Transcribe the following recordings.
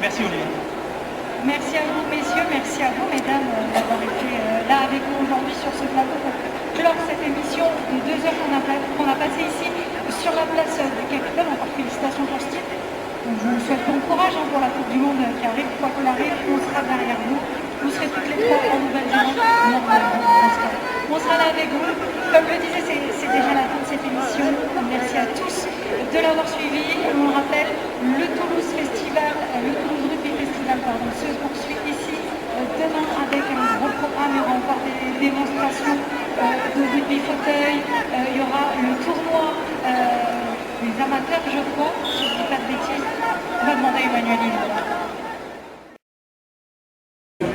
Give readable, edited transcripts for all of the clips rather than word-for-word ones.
Merci Olivier. Merci à vous messieurs, merci à vous mesdames d'avoir été là avec nous aujourd'hui sur ce plateau pour clore cette émission de 2 heures qu'on a passé ici sur la place du Capitole. Encore félicitations pour ce titre. Donc, je vous souhaite bon courage pour la Coupe du Monde qui arrive, quoi qu'il arrive, on sera derrière vous. Vous serez toutes les trois en Nouvelle-Zélande. On sera là avec vous. Comme je le disais, c'est déjà la fin de cette émission. Merci à tous de l'avoir suivi. On rappelle, le Toulouse Rugby Festival se poursuit ici demain avec un gros programme. Il y aura encore des démonstrations de rugby fauteuil. Il y aura le tournoi des amateurs, je crois, si je ne dis pas de bêtises. On va demander à Emmanuel Hinault.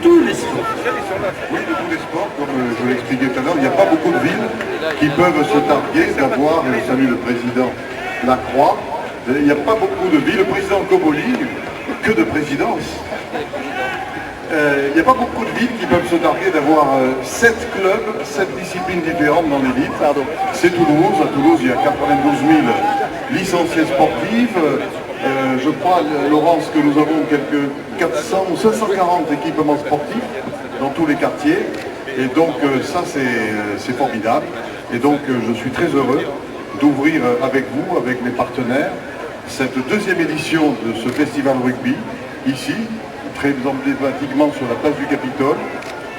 Tous les sports. Oui, de tous les sports, comme je l'expliquais tout à l'heure, il n'y a pas beaucoup de villes qui peuvent se targuer d'avoir, je salue le président Lacroix, il n'y a pas beaucoup de villes, le président Koboli, que de présidence. Il n'y a pas beaucoup de villes qui peuvent se targuer d'avoir 7 clubs, 7 disciplines différentes dans l'élite. C'est Toulouse. À Toulouse, il y a 92 000 licenciés sportifs. Je crois, Laurence, que nous avons quelques 400 ou 540 équipements sportifs dans tous les quartiers. Et donc ça, c'est formidable. Et donc je suis très heureux d'ouvrir avec vous, avec mes partenaires, cette 2e édition de ce festival rugby, ici, très emblématiquement sur la place du Capitole,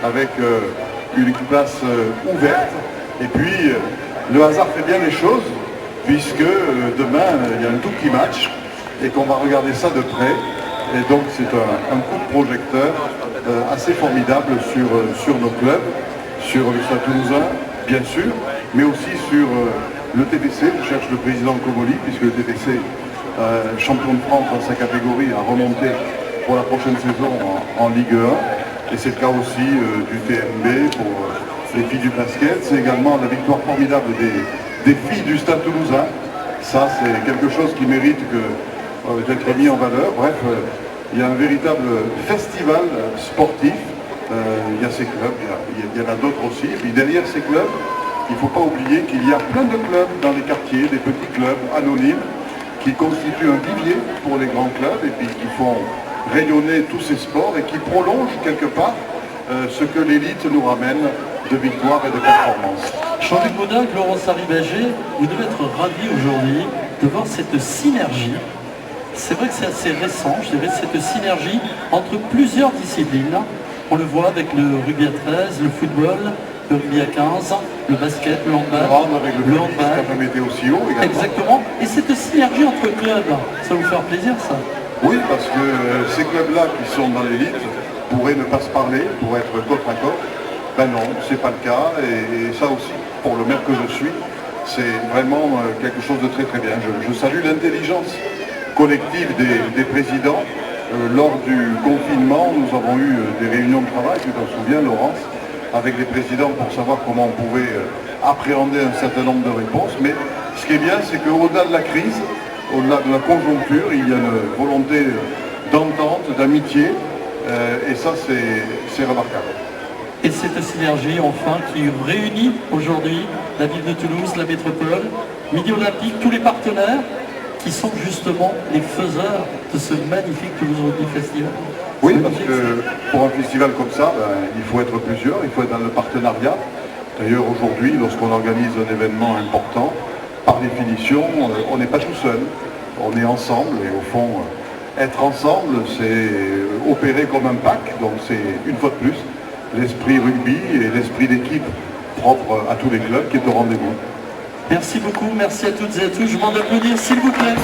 avec une place ouverte. Et puis, le hasard fait bien les choses, puisque demain, il y a un tout petit match, et qu'on va regarder ça de près. Et donc, c'est un coup de projecteur assez formidable sur nos clubs, sur le Stade Toulousain, bien sûr, mais aussi sur le TTC. Je cherche le président Koboli, puisque le TTC, champion de France dans sa catégorie, a remonté pour la prochaine saison en Ligue 1. Et c'est le cas aussi du TMB pour les filles du basket. C'est également la victoire formidable des filles du Stade Toulousain. Ça, c'est quelque chose qui mérite d'être mis en valeur. Bref, il y a un véritable festival sportif. Il y a ces clubs, il y en a d'autres aussi. Et puis derrière ces clubs, il ne faut pas oublier qu'il y a plein de clubs dans les quartiers, des petits clubs anonymes, qui constituent un vivier pour les grands clubs et puis qui font rayonner tous ces sports et qui prolongent quelque part ce que l'élite nous ramène de victoires et de performances. Jean-Luc Baudin, Laurence Harribagé, vous devez être ravis aujourd'hui de voir cette synergie. C'est vrai que c'est assez récent, je dirais, cette synergie entre plusieurs disciplines. On le voit avec le rugby à 13, le football, le rugby à 15, le basket, le handball, Avec le handball qui a été aussi haut également. Exactement. Et cette synergie entre clubs, ça va vous faire plaisir ça? Oui, parce que ces clubs-là qui sont dans l'élite pourraient ne pas se parler, pourraient être côte à côte. Ben non, c'est pas le cas. Et ça aussi, pour le maire que je suis, c'est vraiment quelque chose de très très bien. Je salue l'intelligence collective des présidents. Lors du confinement, nous avons eu des réunions de travail, tu t'en souviens Laurence, avec les présidents pour savoir comment on pouvait appréhender un certain nombre de réponses. Mais ce qui est bien, c'est qu'au-delà de la crise, au-delà de la conjoncture, il y a une volonté d'entente, d'amitié, et ça c'est remarquable. Et cette synergie enfin qui réunit aujourd'hui la ville de Toulouse, la métropole, Midi Olympique, tous les partenaires qui sont justement les faiseurs de ce magnifique Toulouse Rugby Festival. Oui, parce que pour un festival comme ça, il faut être plusieurs, il faut être dans le partenariat. D'ailleurs aujourd'hui, lorsqu'on organise un événement important, par définition, on n'est pas tout seul, on est ensemble et au fond, être ensemble, c'est opérer comme un pack, donc c'est une fois de plus l'esprit rugby et l'esprit d'équipe propre à tous les clubs qui est au rendez-vous. Merci beaucoup, merci à toutes et à tous. Je m'en applaudis, s'il vous plaît.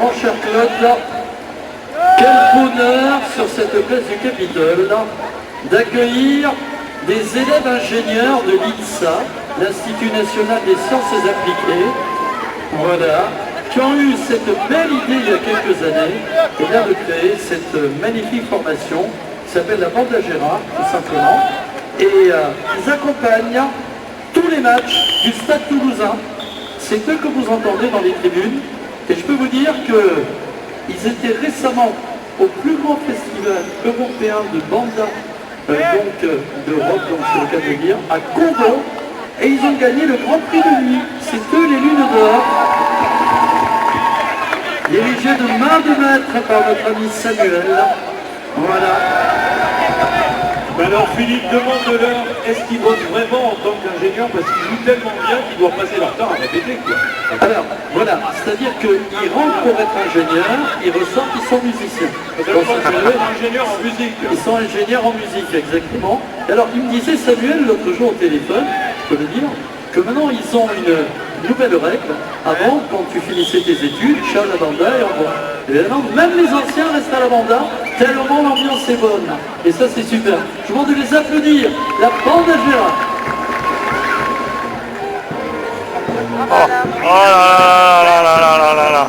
mon cher Claude, quel bonheur sur cette place du Capitole d'accueillir des élèves ingénieurs de l'INSA, l'Institut National des Sciences Appliquées, voilà, qui ont eu cette belle idée il y a quelques années, et bien de créer cette magnifique formation qui s'appelle la bande à Gérard, tout simplement. Et ils accompagnent tous les matchs du Stade Toulousain. C'est eux que vous entendez dans les tribunes. Et je peux vous dire qu'ils étaient récemment au plus grand festival européen de banda d'Europe, donc c'est le cas de dire, à Condon. Et ils ont gagné le Grand Prix de nuit. C'est eux les Lunes d'Or. Dirigés de main de maître par notre ami Samuel. Voilà. Ben alors Philippe, demande-leur, est-ce qu'ils bossent vraiment en tant qu'ingénieur parce qu'ils jouent tellement bien qu'ils doivent passer leur temps à répéter, quoi. Alors, voilà, c'est-à-dire qu'ils rentrent pour être ingénieurs, ils ressortent, ils sont musiciens. Ils sont ingénieurs en musique. Ils sont ingénieurs en musique, exactement. Et alors, il me disait, Samuel, l'autre jour au téléphone, je peux le dire, que maintenant ils ont une nouvelle règle. Avant, quand tu finissais tes études, ciao la banda et au revoir. Et maintenant, même les anciens restent à la banda, tellement l'ambiance est bonne. Et ça, c'est super. Je vous demande de les applaudir. La bande à Gérard. Oh là là là là là là là.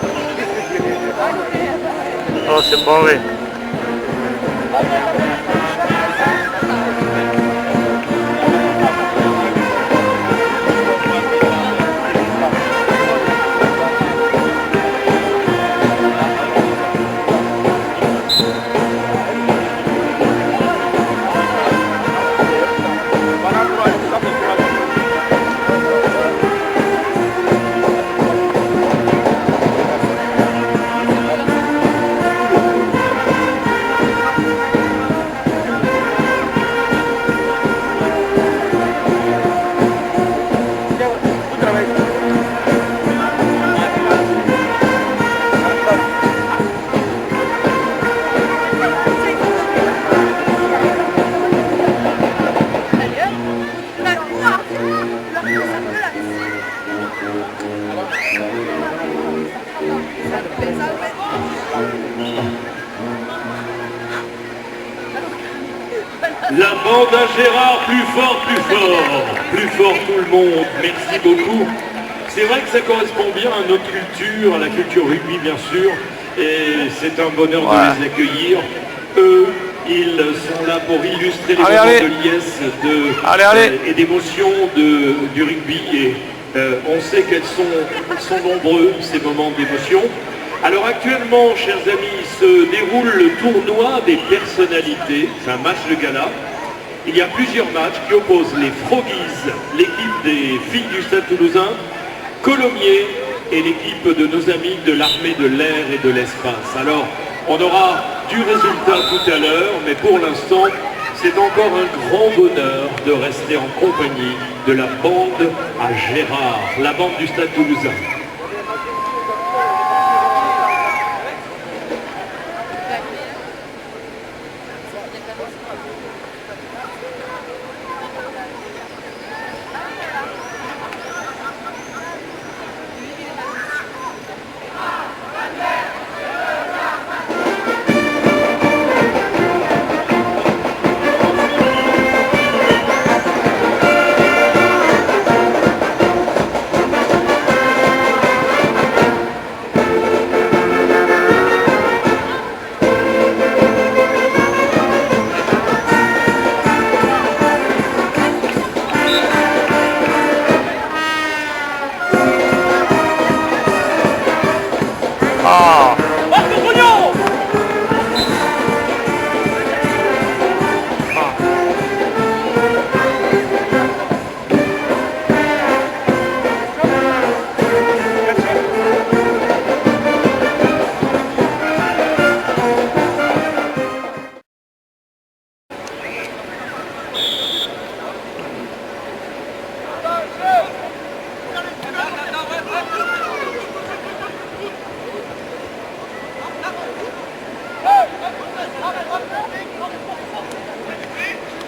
Oh, c'est mauvais. La bande à Gérard, plus fort tout le monde, merci beaucoup. C'est vrai que ça correspond bien à notre culture, à la culture rugby bien sûr, et c'est un bonheur de les accueillir. Eux, ils sont là pour illustrer les moments de liesse et d'émotion du rugby, et on sait qu'elles sont nombreux ces moments d'émotion. Alors actuellement, chers amis, se déroule le tournoi des personnalités, c'est un match de gala. Il y a plusieurs matchs qui opposent les Froggies, l'équipe des filles du Stade Toulousain, Colomiers et l'équipe de nos amis de l'armée de l'air et de l'espace. Alors, on aura du résultat tout à l'heure, mais pour l'instant, c'est encore un grand bonheur de rester en compagnie de la bande à Gérard, la bande du Stade Toulousain.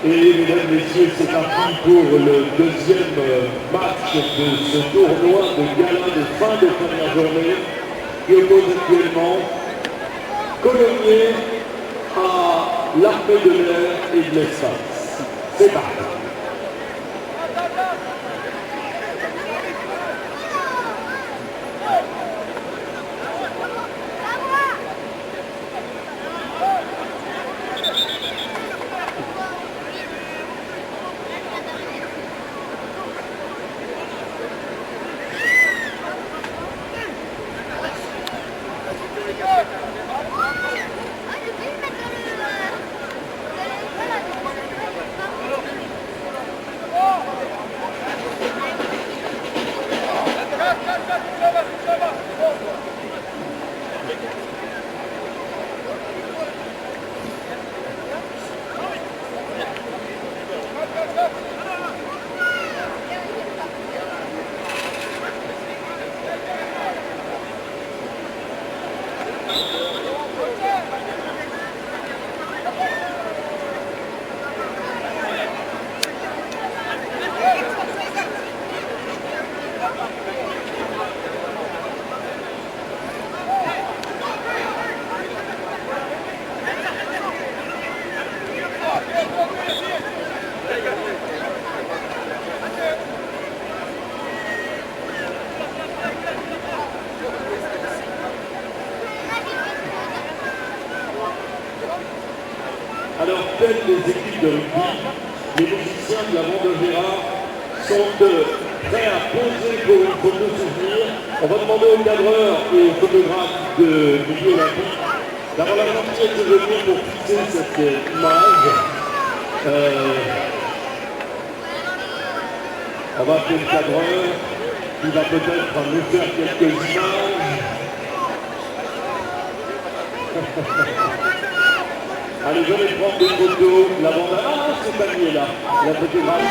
Et mesdames, messieurs, c'est parti pour le deuxième match de ce tournoi de gala de fin de première journée. qui oppose actuellement Colomiers à l'armée de l'air et de l'espace. C'est parti. Alors, telles les équipes de rugby, les musiciens de la bande de Gérard sont prêts à poser pour une photo souvenir. On va demander aux cadreurs et aux photographes de milieu olympique d'avoir la gentillesse de venir pour fixer cette image. On va appeler le cadreur qui va peut-être nous faire quelques images. Allez, je vais prendre des photos. La bande... Ah, c'est pas lui là, la photographe.